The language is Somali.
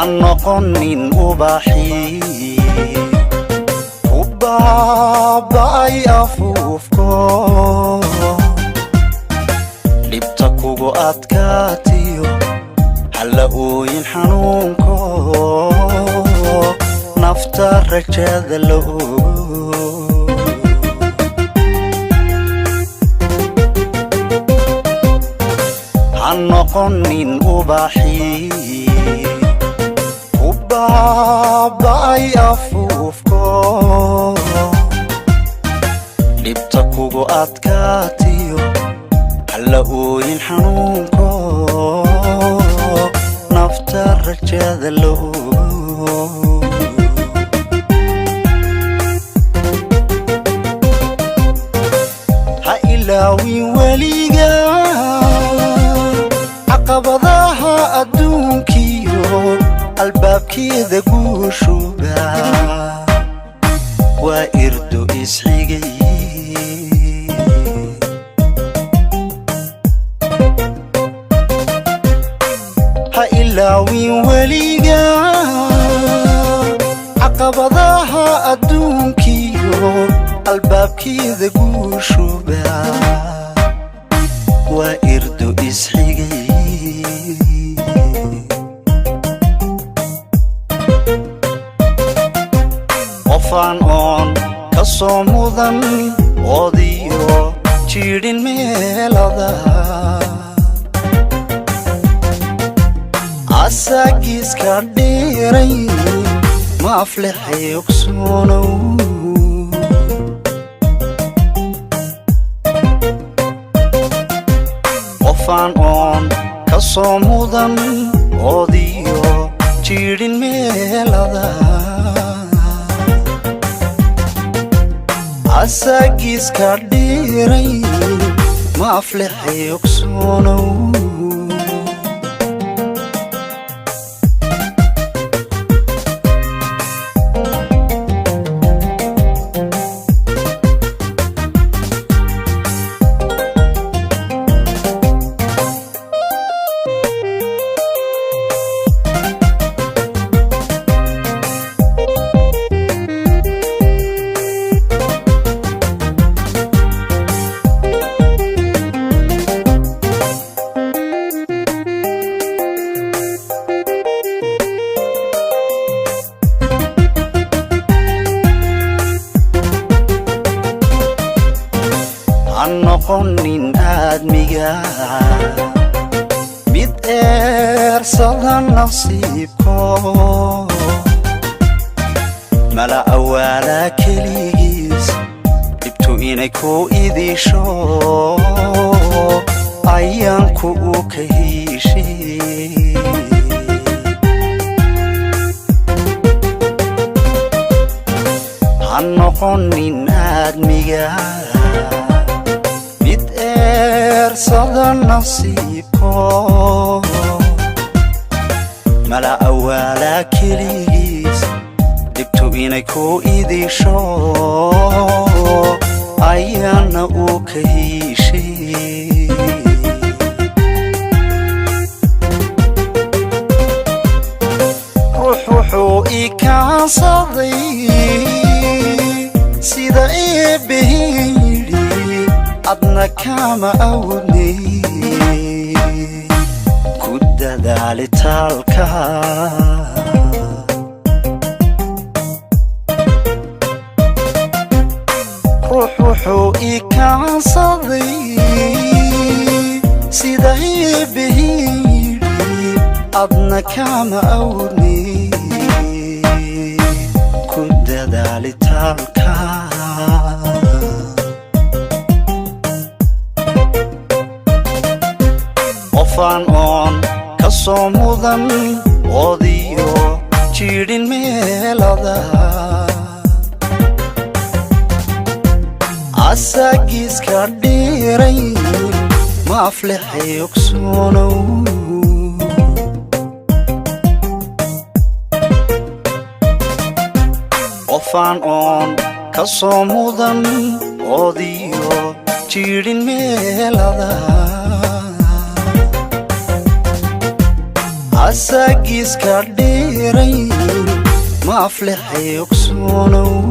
noqonin ubaxi ubaabay afuufko dhibta kugu adkaatiyo halla ooyin xanuunko nafta rajada loo noqonin ubaxi ubaabay afuufko dhibta kugu adkaatiyo halla ooyin xanuunko nafta rajada loo ha ilaawin weliga caqabadaha adduunkiyo albaabkeeda guushuba waa irdo isxigay ha ilaawin weliga caqabadaha adduunkiyo albaabkeeda guushuba waa irdo isxigay qofaan oon ka soo mudan oodiyo jiidhin meelada asagiiska dheeray ma aflexay ogsoonow qofaan oon ka soo mudan oodiyo jiidhin meelada asagiiska dheeray ma aflexay ogsoonow noqonin aadmiga mid eersada nasiibko mala awaala keligiis dhibtu inay ku idisho ayaanku u ka heshay ha noqonin aadmiga eersada nasiibko mala awaala keligiis dhibtu inay ku idisho ayaana u ka heshay ruux wuxuu ii kaansaday sida eebbaheen adna kama awoodnay ku dadaali taalka ruux wuxuu ii kaansaday sida eebbaheen adna kama awoodnay ku dadaali taalka qofaan oon ka soo mudan oodiyo jiidhin meelada asagiiska dheeray ma aflexay ogsoonow qofaan oon ka soo mudan oodiyo jiidhin meelada أساقيس كرديرين ما أفلح يكسونو